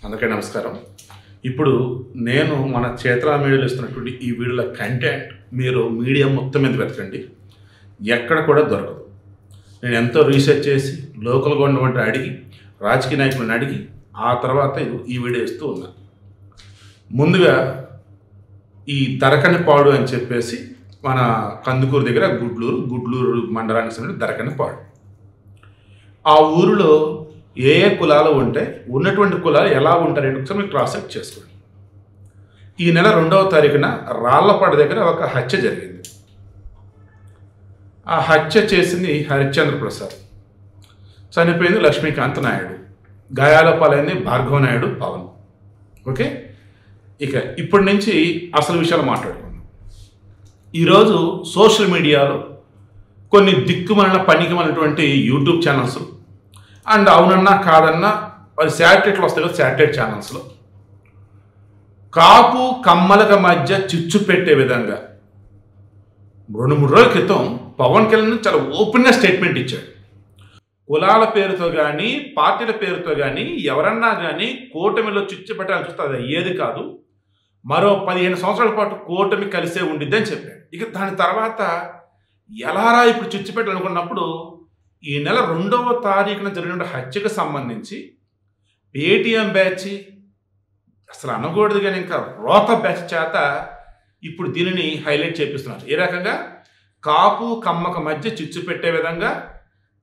అందరికీ నమస్కారం. ఇప్పుడు నేను మన చేతల మీడియాలో ఇస్తున్నటువంటి ఈ వీడియోల కంటెంట్ మీరు మీడియా మొత్తం మీద వెతకండి, ఎక్కడ కూడా దొరకదు. నేను ఎంతో రీసెర్చ్ చేసి లోకల్గా ఉన్నటువంటి అడిగి రాజకీయ నాయకులను అడిగి ఆ తర్వాత ఈ వీడియో ఇస్తూ ఉన్నాను. ముందుగా ఈ దరకనిపాడు అని చెప్పేసి మన కందుకూరు దగ్గర గుడ్లూరు మండలానికి సంబంధించిన దరకనిపాడు. ఆ ఊరిలో ఏ కులాలు ఉంటే ఉన్నటువంటి కులాలు ఎలా ఉంటారని ఒకసారి మీరు క్రాస్ చెక్ చేసుకోండి. ఈ నెల 2వ తారీఖున రాళ్లపాడు దగ్గర ఒక హత్య జరిగింది. ఆ హత్య చేసింది హరిశ్చంద్ర ప్రసాద్, చనిపోయింది లక్ష్మీకాంత్ నాయుడు, గాయాల పాలైంది భార్గవ నాయుడు పవన్. ఓకే, ఇక ఇప్పటి నుంచి అసలు విషయాలు మాట్లాడుకుందాం. ఈరోజు సోషల్ మీడియాలో కొన్ని దిక్కుమాలిన పనికిమాలినటువంటి యూట్యూబ్ ఛానల్స్ అండ్ అవునన్నా కాదన్నా అది శాటిలైట్లు వస్తాయి కదా, శాటిలైట్ ఛానల్స్లో కాపు కమ్మలక మధ్య చిచ్చు పెట్టే విధంగా 2-3 రోజుల క్రితం పవన్ కళ్యాణ్ చాలా ఓపెన్గా స్టేట్మెంట్ ఇచ్చాడు. కులాల పేరుతో కానీ పార్టీల పేరుతో కానీ ఎవరన్నా కానీ కూటమిలో చిచ్చు పెట్టాలని చూస్తే అది అయ్యేది కాదు, మరో 15 సంవత్సరాల పాటు కూటమి కలిసే ఉండిద్ది అని చెప్పాడు. ఇక దాని తర్వాత ఎలారా ఇప్పుడు చిచ్చు పెట్టాలనుకున్నప్పుడు ఈ నెల 2వ తారీఖున జరిగిన హత్యకు సంబంధించి పేటీఎం బ్యాచ్, అసలు అనకూడదు కానీ ఇంకా రోత బ్యాచ్ చేత ఇప్పుడు దీనిని హైలైట్ చేపిస్తున్నారు. ఏ రకంగా కాపు కమ్మక మధ్య చిచ్చు పెట్టే విధంగా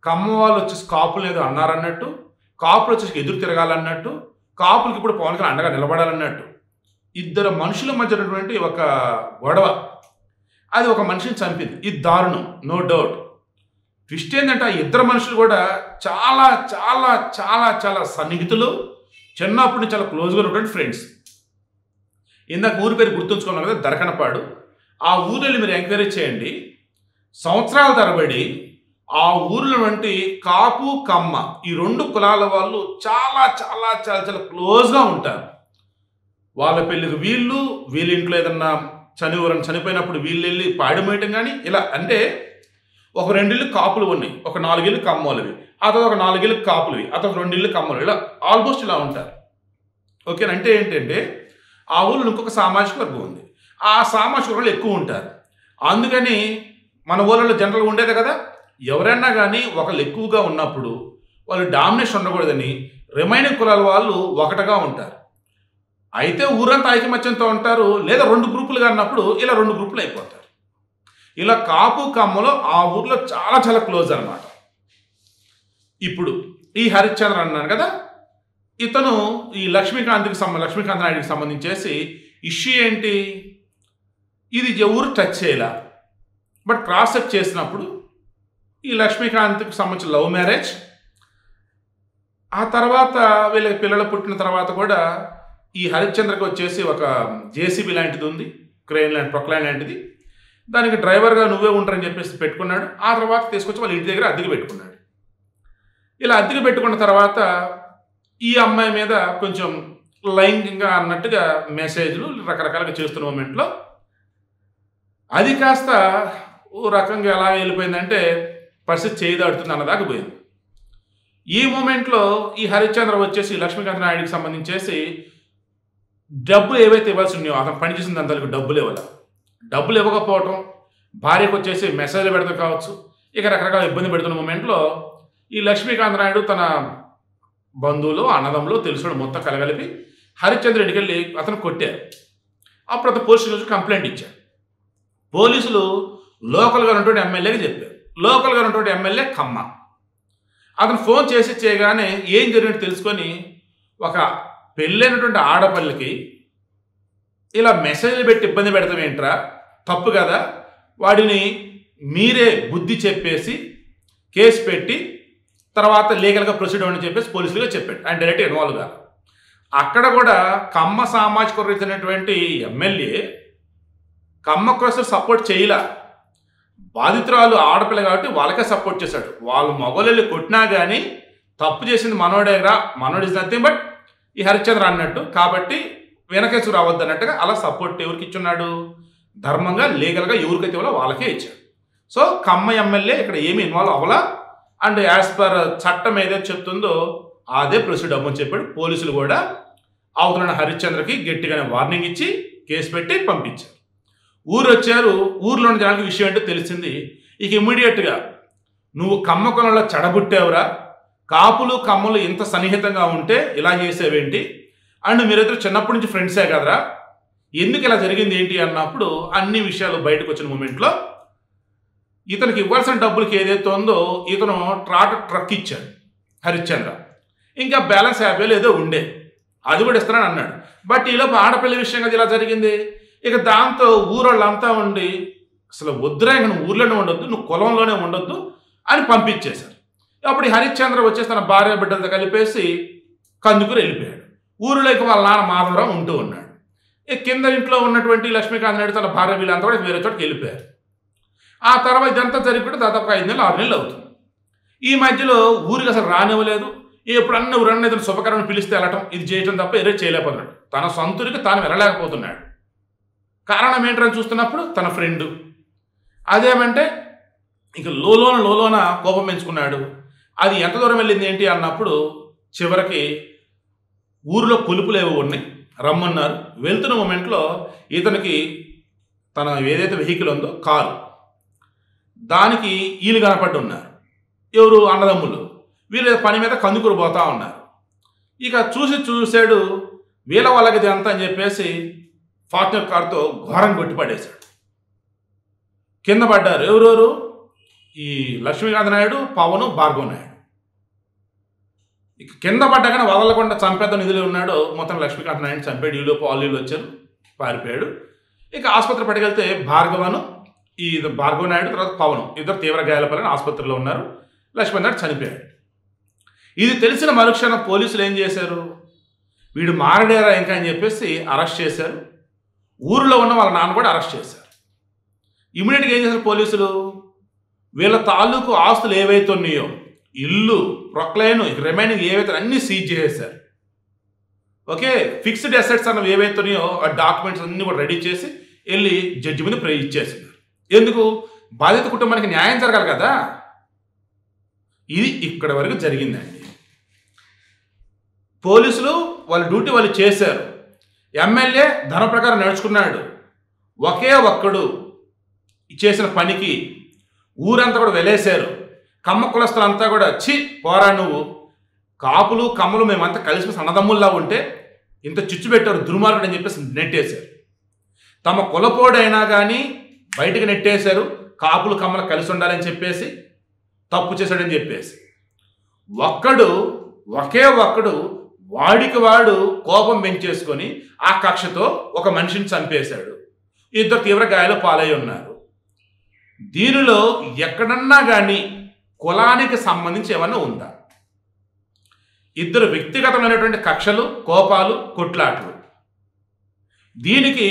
కమ్మ వాళ్ళు వచ్చేసి కాపులు ఏదో అన్నారన్నట్టు, కాపులు వచ్చేసి ఎదురు తిరగాలన్నట్టు, కాపులకి ఇప్పుడు పవన్ కళ్యాణ్ అండగా నిలబడాలన్నట్టు ఇద్దరు మనుషుల మధ్య ఉన్నటువంటి ఒక గొడవ, అది ఒక మనిషిని చంపింది. ఇది దారుణం, నో డౌట్. ట్విస్ట్ ఏంటంటే ఆ ఇద్దరు మనుషులు కూడా చాలా చాలా చాలా చాలా సన్నిహితులు, చిన్నప్పటి నుంచి చాలా క్లోజ్గా ఉన్నటువంటి ఫ్రెండ్స్. ఇందాక ఊరి పేరు గుర్తుంచుకున్నాం కదా, దరకనపాడు. ఆ ఊరిలో మీరు ఎంక్వైరీ చేయండి, సంవత్సరాల తరబడి ఆ ఊరిలో వంటి కాపు కమ్మ ఈ 2 కులాల వాళ్ళు చాలా చాలా చాలా చాలా క్లోజ్గా ఉంటారు. వాళ్ళ పెళ్ళికి వీళ్ళ ఇంట్లో ఏదన్నా చనిపోయినప్పుడు వీళ్ళు వెళ్ళి పాడి మేయటం కానీ ఇలా, అంటే ఒక 2 ఇళ్ళు కాపులు ఉన్నాయి, ఒక 4 ఇళ్ళు కమ్మోలవి, ఆ తర్వాత ఒక 4 ఇళ్ళు కాపులవి, ఆ తర్వాత 2 ఇళ్ళు కమ్మలు, ఇలా ఆల్మోస్ట్ ఇలా ఉంటారు. ఓకేనా? అంటే ఏంటంటే ఆ ఊళ్ళో ఇంకొక సామాజిక వర్గం ఉంది, ఆ సామాజిక వర్గంలో ఎక్కువ ఉంటారు. అందుకని మన ఊళ్ళలో జనరల్గా ఉండేది కదా, ఎవరైనా కానీ ఒకళ్ళు ఎక్కువగా ఉన్నప్పుడు వాళ్ళు డామినేషన్ ఉండకూడదని రిమైనింగ్ కులాల వాళ్ళు ఒకటిగా ఉంటారు. అయితే ఊరంతా ఐకమత్యంతో ఉంటారు, లేదా 2 గ్రూపులుగా అన్నప్పుడు ఇలా 2 గ్రూపులు అయిపోతారు. ఇలా కాపు కమ్మలో ఆ ఊర్లో చాలా చాలా క్లోజ్ అనమాట. ఇప్పుడు ఈ హరిశ్చంద్ర అన్నాను కదా, ఇతను ఈ లక్ష్మీకాంత్ నాయుడికి సంబంధించేసి ఇష్యూ ఏంటి, ఇది ఎవరు టచ్ చేయలే, బట్ క్రాస్ చెక్ చేసినప్పుడు ఈ లక్ష్మీకాంత్కి సంబంధించిన లవ్ మ్యారేజ్, ఆ తర్వాత వీళ్ళకి పిల్లలు పుట్టిన తర్వాత కూడా ఈ హరిశ్చంద్రకి వచ్చేసి ఒక జేసీబీ లాంటిది ఉంది, క్రెయిన్ లాంటి ప్రొక్లైన్ లాంటిది, దానికి డ్రైవర్గా నువ్వే ఉంటారని చెప్పేసి పెట్టుకున్నాడు. ఆ తర్వాత తీసుకొచ్చి వాళ్ళ ఇంటి దగ్గర అద్దెకి పెట్టుకున్నాడు. ఇలా అద్దెకి పెట్టుకున్న తర్వాత ఈ అమ్మాయి మీద కొంచెం లైంగికంగా అన్నట్టుగా మెసేజ్లు రకరకాలుగా చేస్తున్న మూమెంట్లో అది కాస్త ఓ రకంగా ఎలా వెళ్ళిపోయిందంటే పరిస్థితి చేయి దాడుతుంది అన్నదాకా పోయింది. ఈ మూమెంట్లో ఈ హరిశ్చంద్ర వచ్చేసి లక్ష్మీకాంత్ నాయుడికి సంబంధించేసి డబ్బులు ఏవైతే ఇవ్వాల్సి ఉన్నాయో అతను పనిచేసిన దానికి డబ్బులు ఇవ్వకపోవటం, భార్యకు వచ్చేసి మెసేజ్లు పెడతాం కావచ్చు, ఇక రకరకాల ఇబ్బంది పెడుతున్న మూమెంట్లో ఈ లక్ష్మీకాంత్ నాయుడు తన బంధువులు అన్నదమ్ములు తెలుసుడు మొత్తం కలగలిపి హరిశ్చంద్ర ఇంటికి వెళ్ళి అతను కొట్టారు. అప్పుడు అతను పోలీసులు కంప్లైంట్ ఇచ్చారు. పోలీసులు లోకల్గా ఉన్నటువంటి ఎమ్మెల్యేకి చెప్పారు. లోకల్గా ఉన్నటువంటి ఎమ్మెల్యే కమ్మ. అతను ఫోన్ చేసి చేయగానే ఏం జరిగినట్టు తెలుసుకొని ఒక పెళ్ళైనటువంటి ఆడపల్లికి ఇలా మెసేజ్లు పెట్టి ఇబ్బంది పెడతాం ఏంట్రా, తప్పు కదా, వాడిని మీరే బుద్ధి చెప్పేసి కేసు పెట్టి తర్వాత లీగల్గా ప్రొసీడ్ అవ్వని చెప్పేసి పోలీసులుగా చెప్పాడు. ఆయన డైరెక్ట్గా ఇన్వాల్వ్ కాదు. అక్కడ కూడా కమ్మ సామాజిక వర్గమైనటువంటి ఎమ్మెల్యే కమ్మ కోసం సపోర్ట్ చేయలే, బాధితురాలు ఆడపిల్ల కాబట్టి వాళ్ళకే సపోర్ట్ చేశాడు. వాళ్ళు మగవాళ్ళు కొట్టినా కానీ తప్పు చేసింది మనోడేరా, మనోడు ఇస్ నథింగ్ బట్ ఈ హరిశ్చంద్ర అన్నట్టు, కాబట్టి వెనకేసు రావద్దు అన్నట్టుగా అలా సపోర్ట్ ఎవరికి ఇచ్చున్నాడు, ధర్మంగా లీగల్గా ఎవరికైతే ఇవ్వాలో వాళ్ళకే ఇచ్చాడు. సో కమ్మ ఎమ్మెల్యే ఇక్కడ ఏమీ ఇన్వాల్వ్ అవ్వాలా, అండ్ యాజ్ పర్ చట్టం ఏదైతే చెప్తుందో అదే ప్రొసీడ్ అవ్వమని చెప్పాడు. పోలీసులు కూడా అవతల హరిశ్చంద్రకి గట్టిగానే వార్నింగ్ ఇచ్చి కేసు పెట్టి పంపించారు. ఊరు వచ్చారు. ఊర్లోని జనానికి విషయం ఏంటో తెలిసింది. ఇక ఇమ్మీడియట్గా నువ్వు కమ్మ కొనలో చెడబుట్టావురా, కాపులు కమ్మలు ఇంత సన్నిహితంగా ఉంటే ఇలా చేసేవేంటి, అండ్ మీరిద్దరు చిన్నప్పటి నుంచి ఫ్రెండ్సే కదరా, ఎందుకు ఇలా జరిగింది ఏంటి అన్నప్పుడు అన్ని విషయాలు బయటకు వచ్చిన మూమెంట్లో ఇతనికి ఇవ్వాల్సిన డబ్బులకి ఏదైతే ఉందో ఇతను ట్రక్ ఇచ్చాడు హరిశ్చంద్ర. ఇంకా బ్యాలెన్స్ 50,000 ఏదో ఉండే, అది కూడా ఇస్తానని అన్నాడు. బట్ ఈలోపు ఆడపిల్ల విషయం కదా ఇలా జరిగింది. ఇక దాంతో ఊరోళ్ళంతా ఉండి అసలు వద్దురా, ఇంక నువ్వు ఊర్లోనే ఉండొద్దు, నువ్వు కులంలోనే ఉండొద్దు అని పంపించేశారు. అప్పుడు హరిశ్చంద్ర వచ్చేసి తన భార్య బిడ్డలతో కలిపేసి కందుకూరు వెళ్ళిపోయాడు. ఊరిలో ఇక వాళ్ళ నాన్న మాధవరావు ఉంటూ ఉన్నాడు. ఇక కింద ఇంట్లో ఉన్నటువంటి లక్ష్మీకాంత్ నాయుడు తన భార్య వీళ్ళంతా కూడా వేరే చోటుకి వెళ్ళిపోయారు. ఆ తర్వాత ఇదంతా జరిగిపోతే దాదాపు 5 నెలలు 6 నెలలు అవుతుంది. ఈ మధ్యలో ఊరికి అసలు రానివ్వలేదు. ఎప్పుడు ఊరన్న ఏదైనా శుభకరమని పిలిస్తే వెళ్ళటం, ఇది చేయటం తప్ప ఏదో చేయలేకపోతున్నాడు. తన సొంతూరికి తాను వెళ్ళలేకపోతున్నాడు. కారణం ఏంటని చూస్తున్నప్పుడు తన ఫ్రెండ్ అదేమంటే ఇక లోలోన కోపం పెంచుకున్నాడు. అది ఎంత దూరం వెళ్ళింది ఏంటి అన్నప్పుడు చివరికి ఊరిలో కొలుపులు ఏవో ఉన్నాయి, రమ్మన్నారు. వెళ్తున్న మూమెంట్లో ఇతనికి తన ఏదైతే వెహికల్ ఉందో కారు, దానికి వీళ్ళు కనపడి ఉన్నారు. ఎవరు? అన్నదమ్ములు. వీళ్ళు పని మీద కందుకూరు పోతా ఉన్నారు. ఇక చూశాడు వీళ్ళ వాళ్ళకి ఇది అంతా అని చెప్పేసి ఫార్చునర్ కారుతో ఘోరం కొట్టిపడేశాడు. కింద పడ్డారు ఎవరెవరు? ఈ లక్ష్మీకాంత్ నాయుడు, పవన్, భార్గవ్ నాయుడు. ఇక కింద పడ్డాకనే వదలకుండా చంపేద్ద నిధులు ఉన్నాడు. మొత్తం లక్ష్మీకాంత్ నాయుడు చంపాడు. ఈలోపు వాళ్ళు వచ్చారు, పారిపోయాడు. ఇక ఆసుపత్రి పట్టుకెళ్తే భార్గవ్ నాయుడు తర్వాత పవన్ ఇద్దరు తీవ్ర గాయాలపైన ఆసుపత్రిలో ఉన్నారు. లక్ష్మణ్ నాయుడు చనిపోయాడు. ఇది తెలిసిన మరుక్షణం పోలీసులు ఏం చేశారు? వీడు మారడేరా ఇంకా అని చెప్పేసి అరెస్ట్ చేశారు. ఊరిలో ఉన్న వాళ్ళ నాన్న కూడా అరెస్ట్ చేశారు. ఇమీడియట్గా ఏం చేశారు పోలీసులు? వీళ్ళ తాలూకు ఆస్తులు ఏవైతే ఉన్నాయో, ఇల్లు, ప్రొక్లైన్, రిమైనింగ్ ఏవైతే అన్నీ సీజ్ చేసేశారు. ఓకే, ఫిక్స్డ్ అసెట్స్ అన్నవి ఏవైతే ఉన్నాయో ఆ డాక్యుమెంట్స్ అన్నీ కూడా రెడీ చేసి వెళ్ళి జడ్జి మీద ప్రే ఇచ్చేస్తున్నారు. ఎందుకు? బాధిత కుటుంబానికి న్యాయం జరగాలి కదా. ఇది ఇక్కడ వరకు జరిగిందండి. పోలీసులు వాళ్ళ డ్యూటీ వాళ్ళు చేశారు. ఎమ్మెల్యే ధన ప్రకారం నడుచుకున్నాడు. ఒకే ఒక్కడు చేసిన పనికి ఊరంతా కూడా వెలేశారు. కమ్మ కులస్తులంతా కూడా పోరా నువ్వు, కాపులు కమ్మలు మేమంతా కలిసి అన్నదమ్ముల్లా ఉంటే ఇంత చిచ్చు పెట్టారు దుర్మార్గుడు అని చెప్పేసి నెట్టేశారు. తమ కులపోడైనా కానీ బయటకు నెట్టేశారు. కాపులు కమ్మలు కలిసి ఉండాలని చెప్పేసి, తప్పు చేశాడని చెప్పేసి ఒకే ఒక్కడు వాడికి వాడు కోపం పెంచేసుకొని ఆ కక్షతో ఒక మనిషిని చంపేశాడు. ఇద్దరు తీవ్ర గాయాలు పాలై ఉన్నారు. దీనిలో ఎక్కడన్నా కానీ కులానికి సంబంధించి ఏమన్నా ఉందా? ఇద్దరు వ్యక్తిగతమైనటువంటి కక్షలు, కోపాలు, కొట్లాట్లు. దీనికి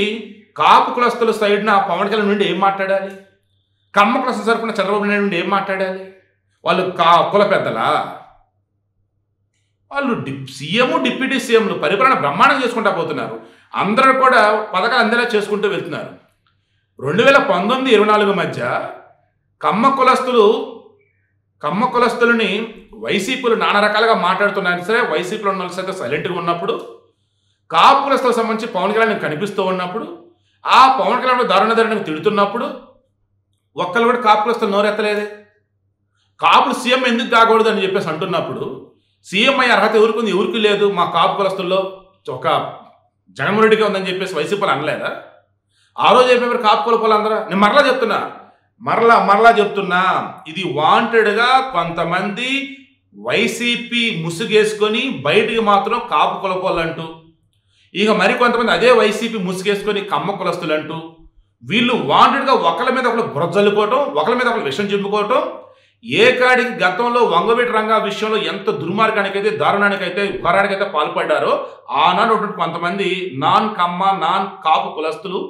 కాపు కులస్తుల సైడ్న పవన్ కళ్యాణ్ నుండి ఏం మాట్లాడాలి? కమ్మ కులస్తుల తరపున చంద్రబాబు నాయుడు నుండి ఏం మాట్లాడాలి? వాళ్ళు కుల పెద్దలా? వాళ్ళు సీఎం, డిప్యూటీ సీఎంలు పరిపాలన బ్రహ్మాండం చేసుకుంటా పోతున్నారు. అందరూ కూడా పథకాలు అందేలా చేసుకుంటూ వెళ్తున్నారు. 2019-24 మధ్య కమ్మ కులస్తులని వైసీపీలు నానా రకాలుగా మాట్లాడుతున్నారు. సరే, వైసీపీలో ఉన్న వాళ్ళు సైతం సైలెంట్గా ఉన్నప్పుడు, కాపు కులస్తులకు సంబంధించి పవన్ కళ్యాణ్ కనిపిస్తూ ఉన్నప్పుడు, ఆ పవన్ కళ్యాణ్ దారుణాన్ని తిడుతున్నప్పుడు ఒక్కళ్ళు కూడా కాపు కులస్తులు నోరెత్తలేదే. కాపులు సీఎం ఎందుకు కాకూడదు అని చెప్పేసి అంటున్నప్పుడు సీఎం అయ్యే అర్హత ఎవరికి ఎవరికి లేదు, మా కాపు కులస్తుల్లో ఒక జగన్మోహన్ రెడ్డిగా ఉందని చెప్పేసి వైసీపీలు అనలేదా? ఆ రోజు అయిపోయారు కాపు కులపోలు అందరూ. నేను మరలా చెప్తున్నా ఇది వాంటెడ్గా కొంతమంది వైసీపీ ముసుగేసుకొని బయటికి మాత్రం కాపు కులపోలు అంటూ, ఇక మరికొంతమంది అదే వైసీపీ ముసుగేసుకొని కమ్మ కులస్తులు అంటూ, వీళ్ళు వాంటెడ్గా ఒకళ్ళ మీద ఒకళ్ళు బురజల్లుకోవటం, ఒకళ్ళ మీద ఒకళ్ళు విషం చింపుకోవటం. ఏ కాడికి గతంలో వంగవీటి రంగా విషయంలో ఎంత దుర్మార్గానికైతే, దారుణానికైతే, ఘోరానికైతే పాల్పడ్డారో ఆనాడు కొంతమంది నాన్ కాపు కులస్తులు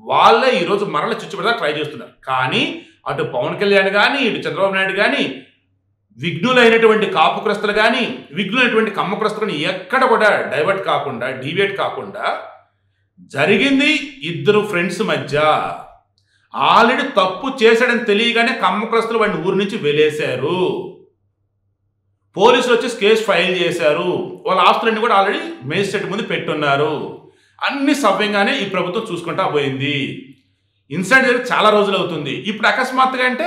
వాళ్ళే ఈరోజు మరల చిచ్చుపెడతా ట్రై చేస్తున్నారు. కానీ అటు పవన్ కళ్యాణ్ కానీ, ఇటు చంద్రబాబు నాయుడు కానీ, విఘ్నులైనటువంటి కాపు కులస్తులు కానీ, విఘ్నులైనటువంటి కమ్మ కులస్తులు కానీ ఎక్కడ కూడా డీవియేట్ కాకుండా జరిగింది ఇద్దరు ఫ్రెండ్స్ మధ్య. ఆల్రెడీ తప్పు చేశాడని తెలియగానే కమ్మ కులస్తులు వాడిని ఊరి నుంచి వెలేశారు. పోలీసులు వచ్చి కేసు ఫైల్ చేశారు. వాళ్ళ ఆస్తులన్నీ కూడా ఆల్రెడీ మేజిస్ట్రేట్ ముందు పెట్టున్నారు. అన్ని సవ్యంగానే ఈ ప్రభుత్వం చూసుకుంటా పోయింది. ఇన్సిడెంట్ జరిగి చాలా రోజులు అవుతుంది. ఇప్పుడు అకస్మాత్తుగా అంటే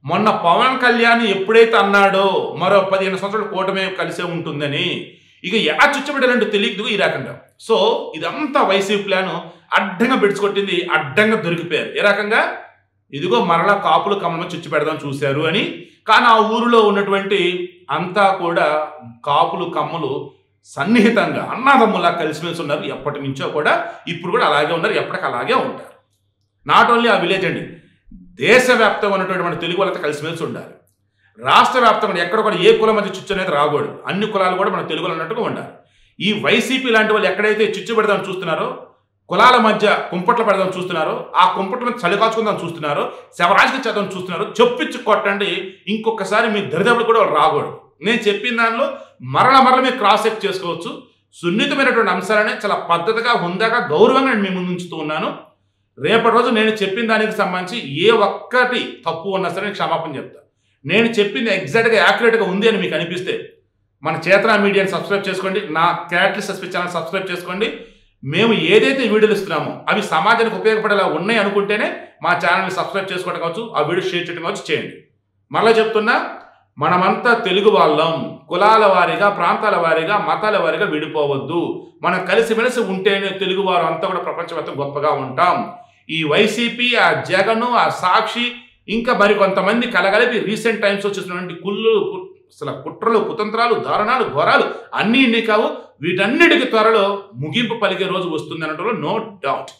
మొన్న పవన్ కళ్యాణ్ ఎప్పుడైతే అన్నాడో మరో 15 సంవత్సరాలు కూటమి కలిసే ఉంటుందని, ఇక ఎలా చుచ్చబెట్టాలంటే తెలియదు ఈ రకంగా. సో ఇదంతా వైసీపీ ప్లాన్ అడ్డంగా పెట్టుకొట్టింది, అడ్డంగా దొరికిపోయారు. ఏ రకంగా ఇదిగో మరలా కాపులు కమ్మల చుచ్చు పెడదాం చూశారు అని. కానీ ఆ ఊరిలో ఉన్నటువంటి అంతా కూడా కాపులు కమ్మలు సన్నిహితంగా అన్నదమ్ములా కలిసిమెలిసి ఉన్నారు. ఎప్పటి నుంచో కూడా ఇప్పుడు కూడా అలాగే ఉన్నారు, ఎప్పటికి అలాగే ఉంటారు. నాట్ ఓన్లీ ఆ విలేజ్ అండి, దేశవ్యాప్తంగా ఉన్నటువంటి మన తెలుగు వాళ్ళతో కలిసిమెలిసి ఉండాలి. రాష్ట్ర వ్యాప్తంగా ఎక్కడ కూడా ఏ కులం మధ్య చిచ్చు అనేది రాకూడదు. అన్ని కులాలు కూడా మన తెలుగులో అన్నట్టుగా ఉండాలి. ఈ వైసీపీ లాంటి వాళ్ళు ఎక్కడైతే చిచ్చు పెడదామని చూస్తున్నారో, కులాల మధ్య కుంపట్లు పెడదాం చూస్తున్నారో, ఆ కుంపట్ల మీద చలి కాచుకుందాం చూస్తున్నారో, శవరాశికి చేద్దాం చూస్తున్నారో, చెప్పించి కొట్టండి. ఇంకొకసారి మీ దరిదాపులు కూడా వాళ్ళు రాకూడదు. నేను చెప్పిన దానిలో మరల మీరు క్రాస్ చెక్ చేసుకోవచ్చు. సున్నితమైనటువంటి అంశాలనే చాలా పద్ధతిగా, హుందాగా, గౌరవంగా నేను మీ ముందు ఉంచుతూ ఉన్నాను. రేపటి రోజు నేను చెప్పిన దానికి సంబంధించి ఏ ఒక్కటి తప్పు ఉన్నా సరే నేను క్షమాపణ చెప్తాను. నేను చెప్పింది ఎగ్జాక్ట్గా యాక్యురేట్గా ఉంది అని మీకు అనిపిస్తే మన చేతన మీడియాని సబ్స్క్రైబ్ చేసుకోండి, నా క్యారెక్టర్ ఎస్పీ ఛానల్ సబ్స్క్రైబ్ చేసుకోండి. మేము ఏదైతే వీడియోలు ఇస్తున్నామో అవి సమాజానికి ఉపయోగపడేలా ఉన్నాయి అనుకుంటేనే మా ఛానల్ని సబ్స్క్రైబ్ చేసుకోవడం కావచ్చు, ఆ వీడియో షేర్ చేయడం కావచ్చు చేయండి. మళ్ళీ చెప్తున్నా, మనమంతా తెలుగు వాళ్ళం. కులాల వారీగా, ప్రాంతాల వారీగా, మతాల వారీగా విడిపోవద్దు. మనం కలిసిమెలిసి ఉంటేనే తెలుగు వారు అంతా కూడా ప్రపంచవ్యాప్తం గొప్పగా ఉంటాం. ఈ వైసీపీ, ఆ జగను, ఆ సాక్షి, ఇంకా మరి కొంతమంది కలగలిపి రీసెంట్ టైమ్స్ వచ్చేసినటువంటి అసలు కుట్రలు, కుతంత్రాలు, దారుణాలు, ఘోరాలు అన్నీ కావు. వీటన్నిటికీ త్వరలో ముగింపు పలికే రోజు వస్తుంది అనడంలో నో డౌట్.